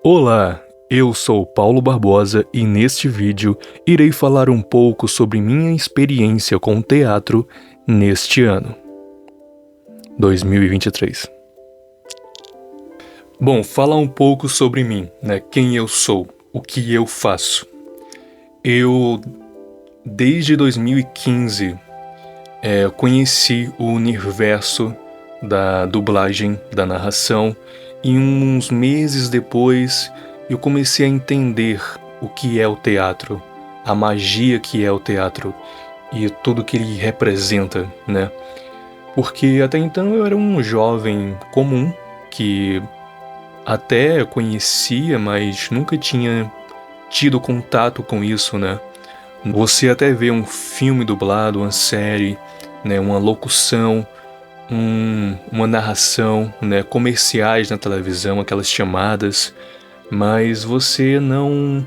Olá, eu sou Paulo Barbosa e neste vídeo irei falar um pouco sobre minha experiência com teatro neste ano, 2023. Bom, falar um pouco sobre mim, quem eu sou, o que eu faço. Eu, desde 2015, conheci o universo da dublagem, da narração, e uns meses depois eu comecei a entender o que é o teatro, a magia que é o teatro e tudo que ele representa, né? Porque até então eu era um jovem comum que até conhecia, mas nunca tinha tido contato com isso, né? Você até vê um filme dublado, uma série, né, uma locução, uma narração, né, comerciais na televisão, aquelas chamadas, mas você não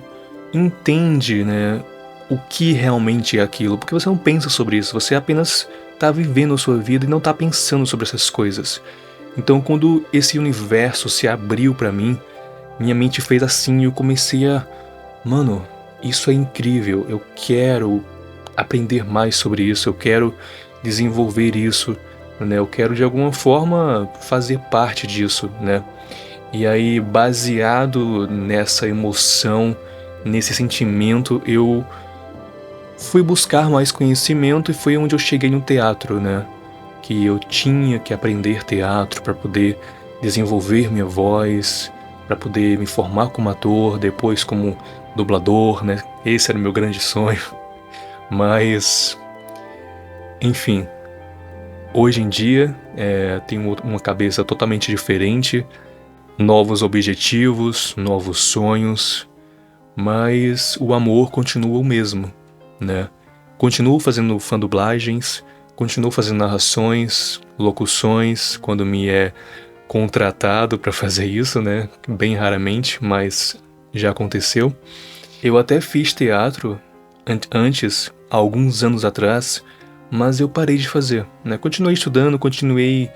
entende, né, o que realmente é aquilo, porque você não pensa sobre isso, você apenas está vivendo a sua vida e não está pensando sobre essas coisas. Então, quando esse universo se abriu para mim, minha mente fez assim e eu comecei a... Mano, isso é incrível, eu quero aprender mais sobre isso, eu quero desenvolver isso, né? Eu quero de alguma forma fazer parte disso, né? E aí, baseado nessa emoção, nesse sentimento, eu fui buscar mais conhecimento e foi onde eu cheguei no teatro, né? Que eu tinha que aprender teatro para poder desenvolver minha voz, para poder me formar como ator, depois como dublador, né? Esse era o meu grande sonho. Mas, enfim, hoje em dia tenho uma cabeça totalmente diferente, novos objetivos, novos sonhos, mas o amor continua o mesmo, né? Continuo fazendo fandublagens, continuo fazendo narrações, locuções, quando me é contratado para fazer isso, né? Bem raramente, mas já aconteceu. Eu até fiz teatro antes, há alguns anos atrás, mas eu parei de fazer, né? Continuei estudando, continuei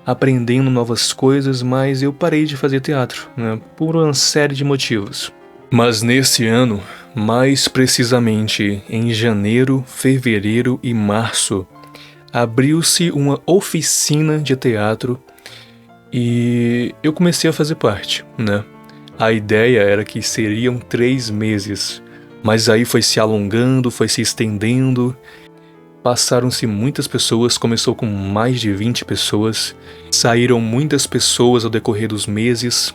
aprendendo novas coisas, mas eu parei de fazer teatro, né? Por uma série de motivos. Mas nesse ano, mais precisamente em janeiro, fevereiro e março, abriu-se uma oficina de teatro e eu comecei a fazer parte, né? A ideia era que seriam 3 meses, mas aí foi se alongando, foi se estendendo. Passaram-se muitas pessoas, começou com mais de 20 pessoas. Saíram muitas pessoas ao decorrer dos meses,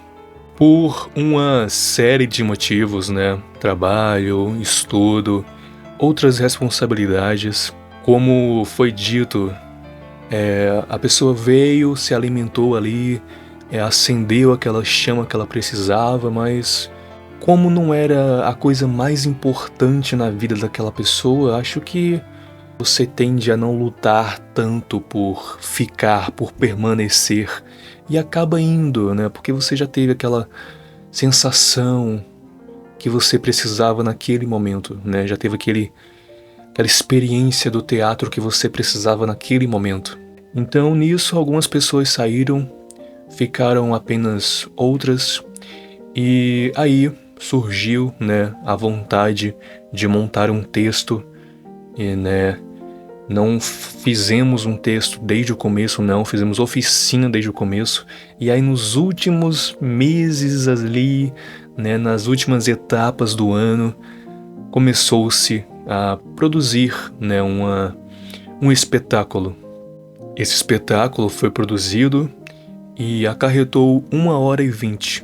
por uma série de motivos, né? Trabalho, estudo, outras responsabilidades. Como foi dito, a pessoa veio, se alimentou ali, acendeu aquela chama que ela precisava, mas como não era a coisa mais importante na vida daquela pessoa, acho que você tende a não lutar tanto por ficar, por permanecer, e acaba indo, né? Porque você já teve aquela sensação que você precisava naquele momento, né? Já teve aquela experiência do teatro que você precisava naquele momento. Então, nisso, algumas pessoas saíram, ficaram apenas outras, e aí surgiu, né, a vontade de montar um texto, e, né, não fizemos um texto desde o começo, não, fizemos oficina desde o começo, e aí nos últimos meses ali, né, nas últimas etapas do ano, começou-se a produzir, né, um espetáculo. Esse espetáculo foi produzido e acarretou 1h20,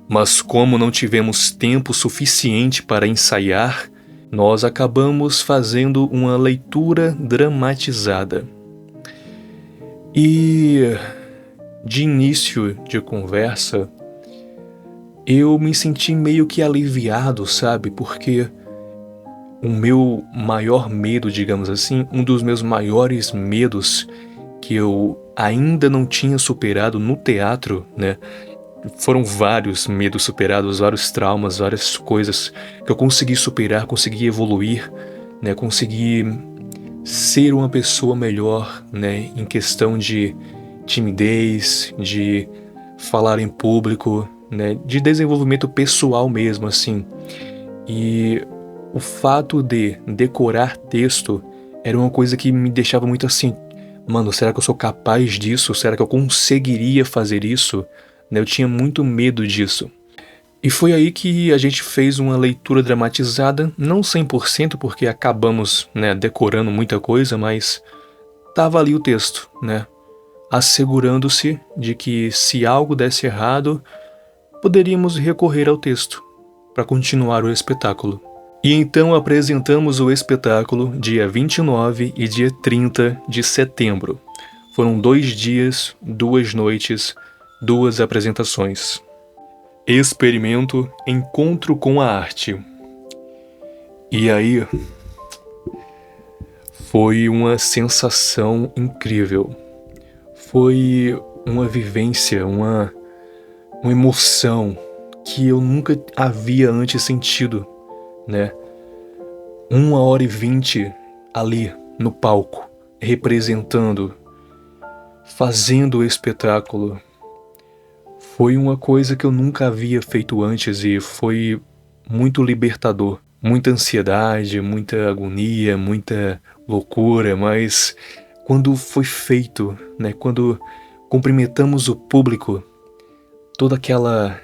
mas como não tivemos tempo suficiente para ensaiar, nós acabamos fazendo uma leitura dramatizada. E de início de conversa, eu me senti meio que aliviado, sabe? Porque o meu maior medo, digamos assim, um dos meus maiores medos que eu ainda não tinha superado no teatro, né? Foram vários medos superados, vários traumas, várias coisas que eu consegui superar, consegui evoluir, né? Consegui ser uma pessoa melhor, em questão de timidez, de falar em público, né, de desenvolvimento pessoal mesmo, assim. E o fato de decorar texto era uma coisa que me deixava muito assim, mano, será que eu sou capaz disso? Será que eu conseguiria fazer isso? Né, eu tinha muito medo disso. E foi aí que a gente fez uma leitura dramatizada, não 100% porque acabamos, né, decorando muita coisa, mas tava ali o texto, né, assegurando-se de que se algo desse errado, poderíamos recorrer ao texto para continuar o espetáculo. E então apresentamos o espetáculo dia 29 e dia 30 de setembro. Foram 2 dias, 2 noites, 2 apresentações. Experimento Encontro com a Arte. E aí, foi uma sensação incrível. Foi uma vivência, uma emoção que eu nunca havia antes sentido, né? 1h20 ali no palco, representando, fazendo o espetáculo. Foi uma coisa que eu nunca havia feito antes e foi muito libertador. Muita ansiedade, muita agonia, muita loucura, mas quando foi feito, né, quando cumprimentamos o público, toda aquela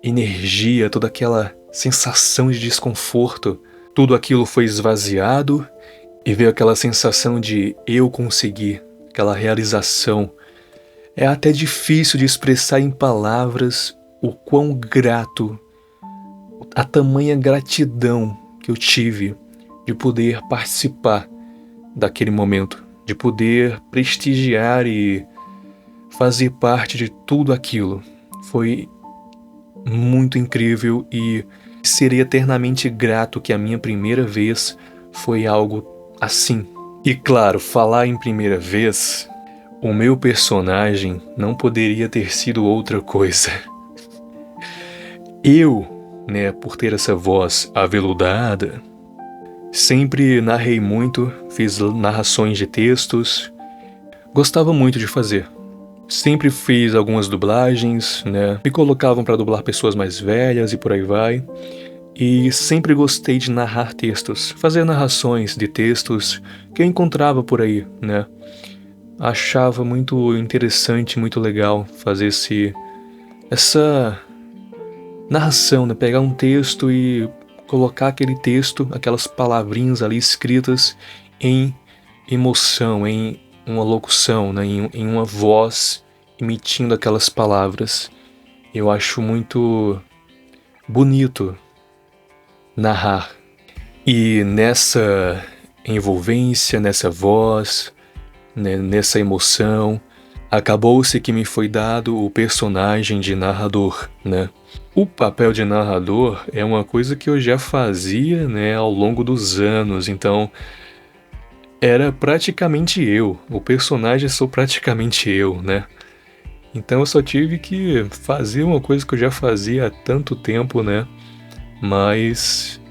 energia, toda aquela sensação de desconforto, tudo aquilo foi esvaziado e veio aquela sensação de eu consegui, aquela realização. É até difícil de expressar em palavras o quão grato, a tamanha gratidão que eu tive de poder participar daquele momento, de poder prestigiar e fazer parte de tudo aquilo. Foi muito incrível e serei eternamente grato que a minha primeira vez foi algo assim. E claro, falar em primeira vez, o meu personagem não poderia ter sido outra coisa. Eu, né, por ter essa voz aveludada, sempre narrei muito, fiz narrações de textos, gostava muito de fazer. Sempre fiz algumas dublagens, né, me colocavam para dublar pessoas mais velhas e por aí vai. E sempre gostei de narrar textos, fazer narrações de textos que eu encontrava por aí, né. Achava muito interessante, muito legal fazer essa narração, né? Pegar um texto e colocar aquele texto, aquelas palavrinhas ali escritas em emoção, em uma locução, né? Em uma voz emitindo aquelas palavras. Eu acho muito bonito narrar. E nessa envolvência, nessa voz, né, nessa emoção, acabou-se que me foi dado o personagem de narrador, né? O papel de narrador é uma coisa que eu já fazia, né, ao longo dos anos, então era praticamente eu, o personagem sou praticamente eu, né? Então eu só tive que fazer uma coisa que eu já fazia há tanto tempo, né? Mas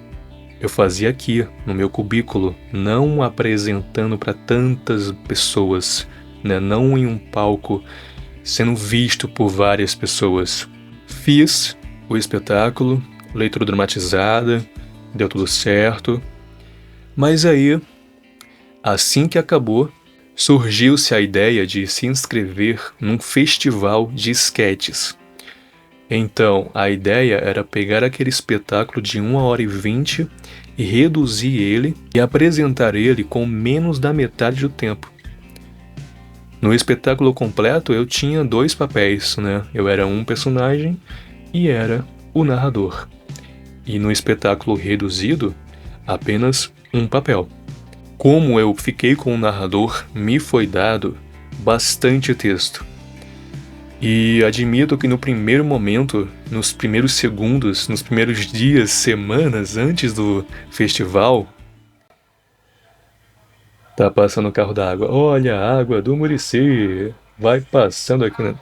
eu fazia aqui, no meu cubículo, não apresentando para tantas pessoas, né? Não em um palco, sendo visto por várias pessoas. Fiz o espetáculo, leitura dramatizada, deu tudo certo. Mas aí, assim que acabou, surgiu-se a ideia de se inscrever num festival de esquetes. Então, a ideia era pegar aquele espetáculo de 1h20 e reduzir ele e apresentar ele com menos da metade do tempo. No espetáculo completo, eu tinha 2 papéis, né? Eu era um personagem e era o narrador. E no espetáculo reduzido, apenas um papel. Como eu fiquei com o narrador, me foi dado bastante texto. E admito que no primeiro momento, nos primeiros segundos, nos primeiros dias, semanas antes do festival, tá passando o carro d'água. Olha a água do Murici, vai passando aqui, né?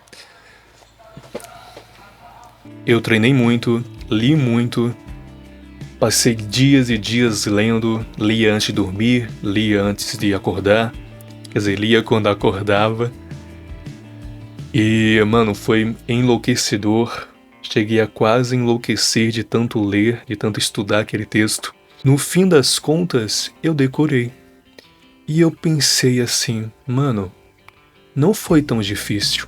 Eu treinei muito, li muito, passei dias e dias lendo, lia antes de dormir, lia antes de acordar, quer dizer, lia quando acordava. E, mano, foi enlouquecedor Cheguei a quase enlouquecer de tanto ler, de tanto estudar aquele texto. No fim das contas, eu decorei. E eu pensei assim, mano, não foi tão difícil.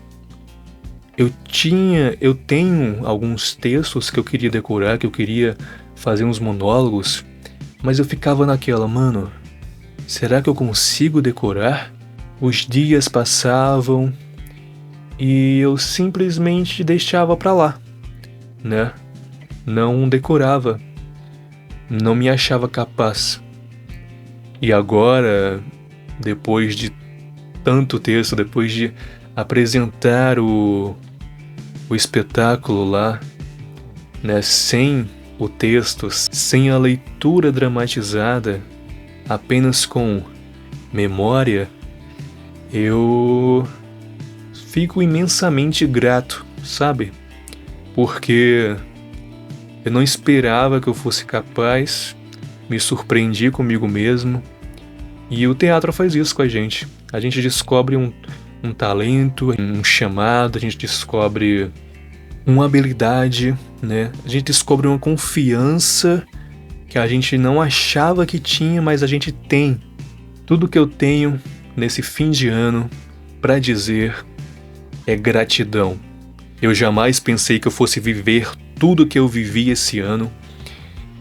Eu tenho alguns textos que eu queria decorar, que eu queria fazer uns monólogos, mas eu ficava naquela, mano, será que eu consigo decorar? Os dias passavam e eu simplesmente deixava pra lá, né? Não decorava, não me achava capaz. E agora, depois de tanto texto, depois de apresentar o espetáculo lá, né, sem o texto, sem a leitura dramatizada, apenas com memória, eu fico imensamente grato, sabe? Porque eu não esperava que eu fosse capaz, me surpreendi comigo mesmo, e o teatro faz isso com a gente. A gente descobre um talento, um chamado, a gente descobre uma habilidade, né? A gente descobre uma confiança que a gente não achava que tinha, mas a gente tem. Tudo que eu tenho nesse fim de ano para dizer é gratidão. Eu jamais pensei que eu fosse viver tudo que eu vivi esse ano,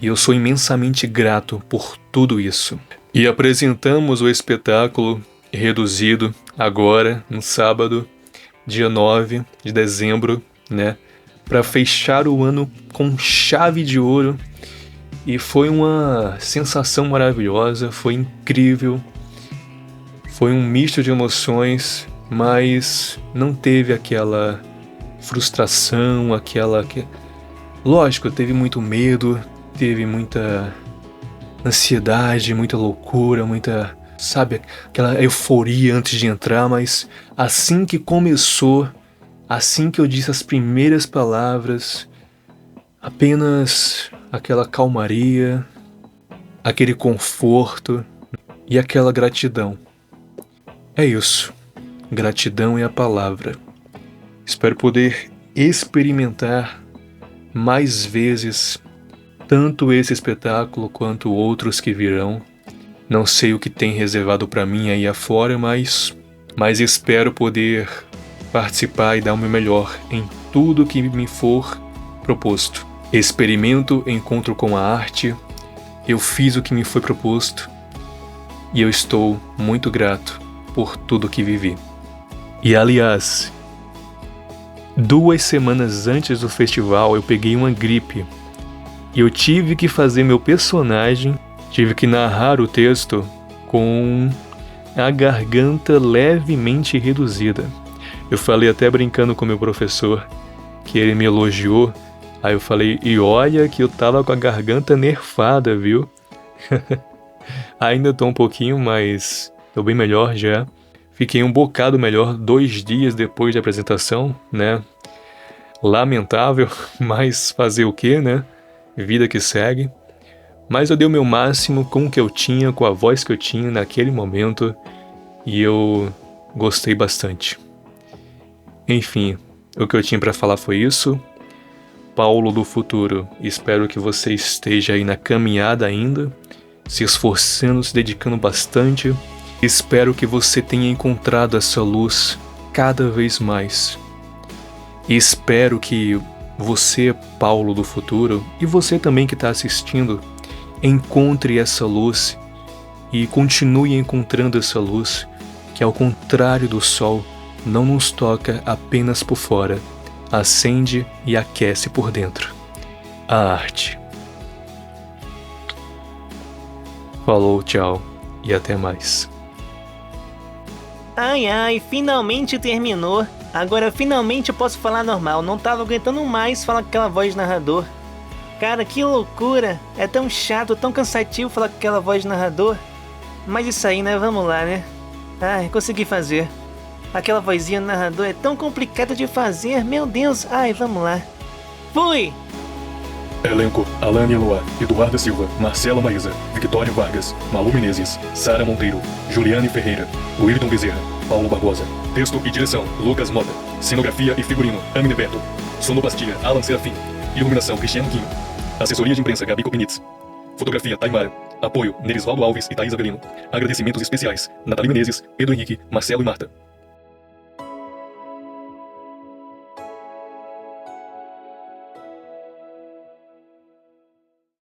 e eu sou imensamente grato por tudo isso. E apresentamos o espetáculo reduzido agora, no sábado, dia 9 de dezembro, né? Para fechar o ano com chave de ouro. E foi uma sensação maravilhosa, foi incrível. Foi um misto de emoções, mas não teve aquela frustração, Lógico, teve muito medo, teve muita ansiedade, muita loucura, sabe, aquela euforia antes de entrar, mas assim que começou, assim que eu disse as primeiras palavras, apenas aquela calmaria, aquele conforto e aquela gratidão. É isso. Gratidão é a palavra. Espero poder experimentar mais vezes tanto esse espetáculo quanto outros que virão. Não sei o que tem reservado para mim aí afora, mas espero poder participar e dar o meu melhor em tudo que me for proposto. Experimento, encontro com a arte, eu fiz o que me foi proposto e eu estou muito grato por tudo que vivi. E aliás, 2 semanas antes do festival eu peguei uma gripe e eu tive que fazer meu personagem, tive que narrar o texto com a garganta levemente reduzida. Eu falei até brincando com meu professor, que ele me elogiou. Aí eu falei, e olha que eu tava com a garganta nerfada, viu? Ainda tô um pouquinho, mas tô bem melhor já. Fiquei um bocado melhor 2 dias depois da apresentação, né? Lamentável, mas fazer o quê, né? Vida que segue. Mas eu dei o meu máximo com o que eu tinha, com a voz que eu tinha naquele momento, e eu gostei bastante. Enfim, o que eu tinha para falar foi isso. Paulo do futuro, espero que você esteja aí na caminhada ainda, se esforçando, se dedicando bastante. Espero que você tenha encontrado essa luz cada vez mais. E espero que você, Paulo do futuro, e você também que está assistindo, encontre essa luz e continue encontrando essa luz, que ao contrário do sol, não nos toca apenas por fora, acende e aquece por dentro. A arte. Falou, tchau e até mais. Ai, finalmente terminou. Agora finalmente eu posso falar normal. Não tava aguentando mais falar com aquela voz de narrador. Cara, que loucura. É tão chato, tão cansativo falar com aquela voz de narrador. Mas isso aí, né? Vamos lá, né? Ai, consegui fazer. Aquela vozinha do narrador é tão complicada de fazer. Meu Deus. Ai, vamos lá. Fui! Elenco: Alane Eloá, Eduarda Silva, Marcela Maísa, Victória Vargas, Malu Menezes, Sara Monteiro, Juliane Ferreira, Wilton Bezerra, Paulo Barbosa. Texto e direção: Lucas Mota. Cenografia e figurino, Anne Neberto. Sonoplastia, Alan Serafim. Iluminação, Cristiano Quinho. Assessoria de imprensa, Gabi Kopinitz. Fotografia, Taimara. Apoio, Nerisvaldo Alves e Thaís Avelino. Agradecimentos especiais, Nathalie Menezes, Pedro Henrique, Marcelo e Marta.